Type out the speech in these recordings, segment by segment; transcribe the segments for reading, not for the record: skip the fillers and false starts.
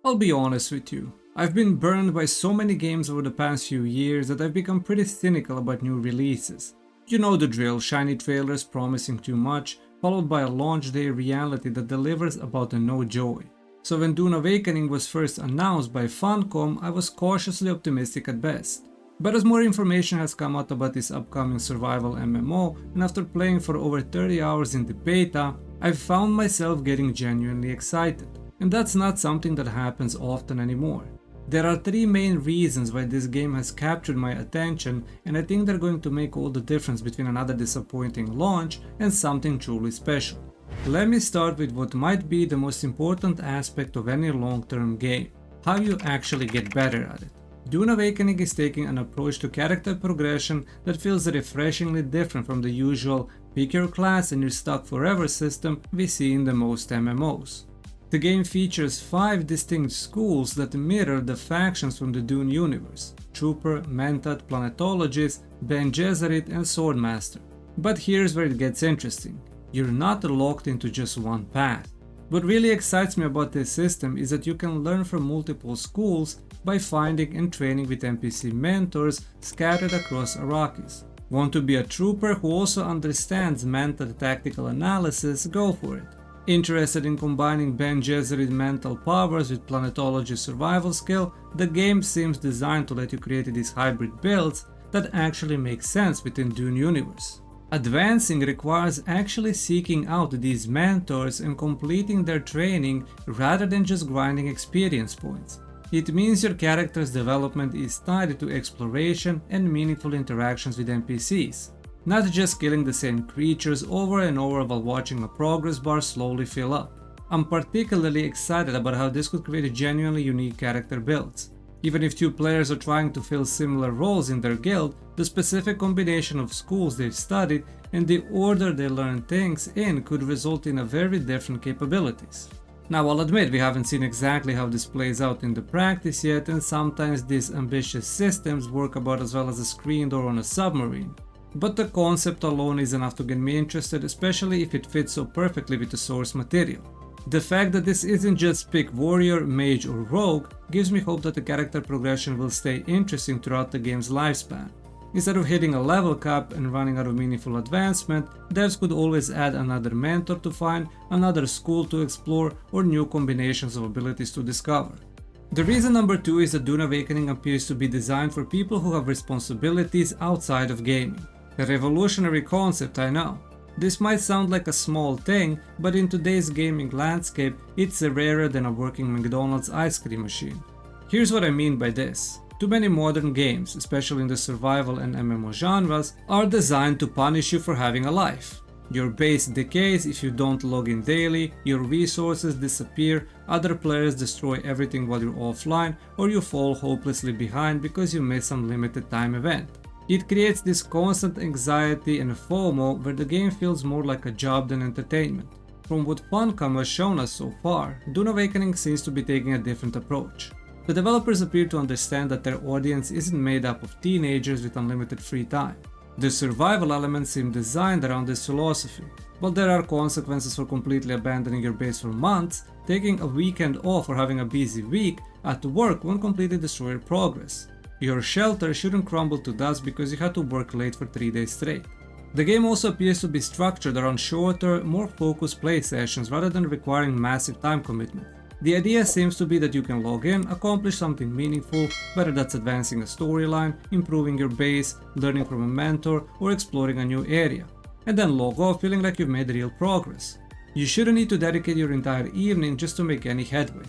I'll be honest with you. I've been burned by so many games over the past few years that I've become pretty cynical about new releases. You know the drill, shiny trailers promising too much, followed by a launch day reality that delivers about no joy. So when Dune Awakening was first announced by Funcom, I was cautiously optimistic at best. But as more information has come out about this upcoming survival MMO, and after playing for over 30 hours in the beta, I've found myself getting genuinely excited. And that's not something that happens often anymore. There are three main reasons why this game has captured my attention, and I think they're going to make all the difference between another disappointing launch and something truly special. Let me start with what might be the most important aspect of any long-term game: how you actually get better at it. Dune Awakening is taking an approach to character progression that feels refreshingly different from the usual pick your class and you're stuck forever system we see in the most MMOs. The game features 5 distinct schools that mirror the factions from the Dune universe: Trooper, Mentat, Planetologist, Bene Gesserit and Swordmaster. But here's where it gets interesting. You're not locked into just one path. What really excites me about this system is that you can learn from multiple schools by finding and training with NPC mentors scattered across Arrakis. Want to be a trooper who also understands mental tactical analysis? Go for it. Interested in combining Bene Gesserit mental powers with planetology survival skill? The game seems designed to let you create these hybrid builds that actually make sense within Dune universe. Advancing requires actually seeking out these mentors and completing their training rather than just grinding experience points. It means your character's development is tied to exploration and meaningful interactions with NPCs, not just killing the same creatures over and over while watching a progress bar slowly fill up. I'm particularly excited about how this could create genuinely unique character builds. Even if 2 players are trying to fill similar roles in their guild, the specific combination of schools they've studied and the order they learn things in could result in very different capabilities. Now, I'll admit we haven't seen exactly how this plays out in the practice yet, and sometimes these ambitious systems work about as well as a screen door on a submarine. But the concept alone is enough to get me interested, especially if it fits so perfectly with the source material. The fact that this isn't just pick warrior, mage or rogue gives me hope that the character progression will stay interesting throughout the game's lifespan. Instead of hitting a level cap and running out of meaningful advancement, devs could always add another mentor to find, another school to explore, or new combinations of abilities to discover. The reason number 2 is that Dune Awakening appears to be designed for people who have responsibilities outside of gaming. A revolutionary concept, I know. This might sound like a small thing, but in today's gaming landscape, it's rarer than a working McDonald's ice cream machine. Here's what I mean by this. Too many modern games, especially in the survival and MMO genres, are designed to punish you for having a life. Your base decays if you don't log in daily, your resources disappear, other players destroy everything while you're offline, or you fall hopelessly behind because you miss some limited time event. It creates this constant anxiety and FOMO where the game feels more like a job than entertainment. From what Funcom has shown us so far, Dune Awakening seems to be taking a different approach. The developers appear to understand that their audience isn't made up of teenagers with unlimited free time. The survival elements seem designed around this philosophy. While there are consequences for completely abandoning your base for months, taking a weekend off or having a busy week at work won't completely destroy your progress. Your shelter shouldn't crumble to dust because you had to work late for 3 days straight. The game also appears to be structured around shorter, more focused play sessions rather than requiring massive time commitment. The idea seems to be that you can log in, accomplish something meaningful, whether that's advancing a storyline, improving your base, learning from a mentor, or exploring a new area, and then log off feeling like you've made real progress. You shouldn't need to dedicate your entire evening just to make any headway.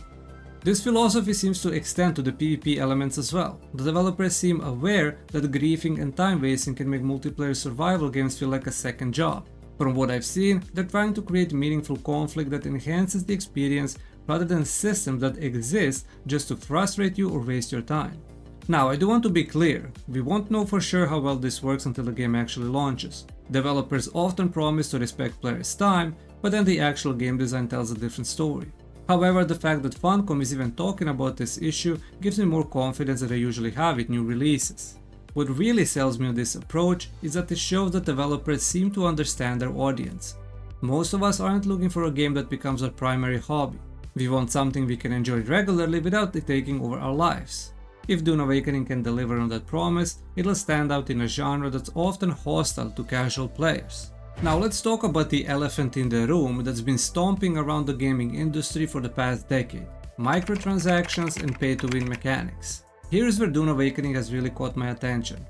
This philosophy seems to extend to the PvP elements as well. The developers seem aware that griefing and time wasting can make multiplayer survival games feel like a second job. From what I've seen, they're trying to create meaningful conflict that enhances the experience rather than systems that exist just to frustrate you or waste your time. Now, I do want to be clear, we won't know for sure how well this works until the game actually launches. Developers often promise to respect players' time, but then the actual game design tells a different story. However, the fact that Funcom is even talking about this issue gives me more confidence than I usually have with new releases. What really sells me on this approach is that it shows that developers seem to understand their audience. Most of us aren't looking for a game that becomes our primary hobby. We want something we can enjoy regularly without it taking over our lives. If Dune Awakening can deliver on that promise, it'll stand out in a genre that's often hostile to casual players. Now let's talk about the elephant in the room that's been stomping around the gaming industry for the past decade: microtransactions and pay-to-win mechanics. Here's where Dune Awakening has really caught my attention.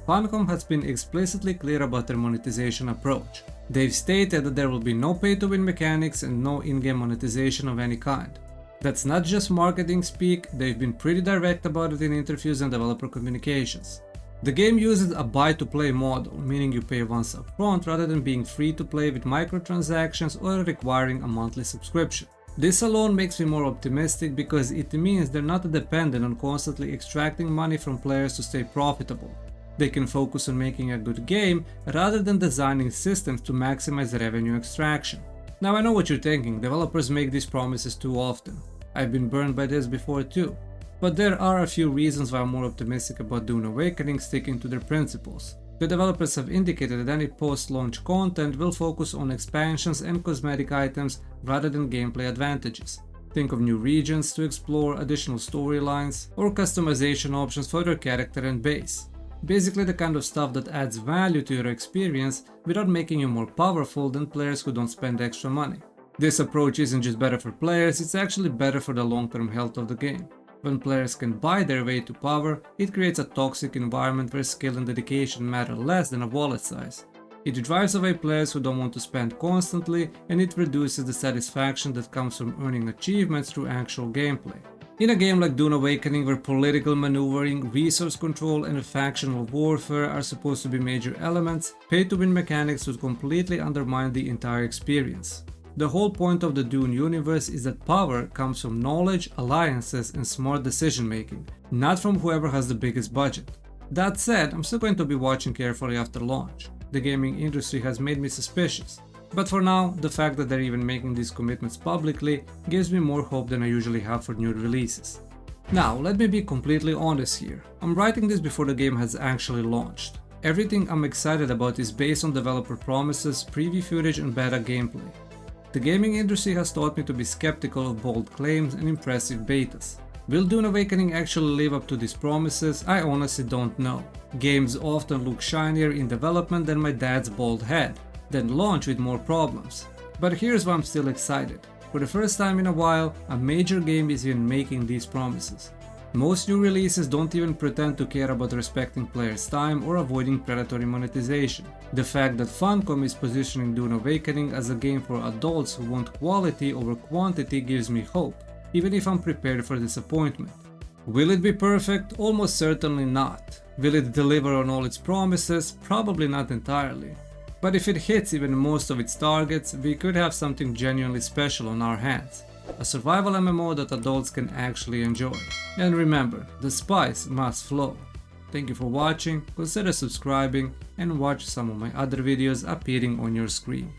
Funcom has been explicitly clear about their monetization approach. They've stated that there will be no pay-to-win mechanics and no in-game monetization of any kind. That's not just marketing speak, they've been pretty direct about it in interviews and developer communications. The game uses a buy-to-play model, meaning you pay once upfront rather than being free to play with microtransactions or requiring a monthly subscription. This alone makes me more optimistic because it means they're not dependent on constantly extracting money from players to stay profitable. They can focus on making a good game rather than designing systems to maximize revenue extraction. Now I know what you're thinking, developers make these promises too often. I've been burned by this before too. But there are a few reasons why I'm more optimistic about Dune Awakening sticking to their principles. The developers have indicated that any post-launch content will focus on expansions and cosmetic items rather than gameplay advantages. Think of new regions to explore, additional storylines, or customization options for your character and base. Basically the kind of stuff that adds value to your experience without making you more powerful than players who don't spend extra money. This approach isn't just better for players, it's actually better for the long-term health of the game. When players can buy their way to power, it creates a toxic environment where skill and dedication matter less than a wallet size. It drives away players who don't want to spend constantly, and it reduces the satisfaction that comes from earning achievements through actual gameplay. In a game like Dune Awakening, where political maneuvering, resource control, and factional warfare are supposed to be major elements, pay-to-win mechanics would completely undermine the entire experience. The whole point of the Dune universe is that power comes from knowledge, alliances, and smart decision making, not from whoever has the biggest budget. That said, I'm still going to be watching carefully after launch. The gaming industry has made me suspicious, but for now, the fact that they're even making these commitments publicly gives me more hope than I usually have for new releases. Now, let me be completely honest here. I'm writing this before the game has actually launched. Everything I'm excited about is based on developer promises, preview footage, and beta gameplay. The gaming industry has taught me to be skeptical of bold claims and impressive betas. Will Dune Awakening actually live up to these promises? I honestly don't know. Games often look shinier in development than my dad's bald head, then launch with more problems. But here's why I'm still excited. For the first time in a while, a major game is even making these promises. Most new releases don't even pretend to care about respecting players' time or avoiding predatory monetization. The fact that Funcom is positioning Dune Awakening as a game for adults who want quality over quantity gives me hope, even if I'm prepared for disappointment. Will it be perfect? Almost certainly not. Will it deliver on all its promises? Probably not entirely. But if it hits even most of its targets, we could have something genuinely special on our hands. A survival MMO that adults can actually enjoy. And remember, the spice must flow. Thank you for watching, consider subscribing, and watch some of my other videos appearing on your screen.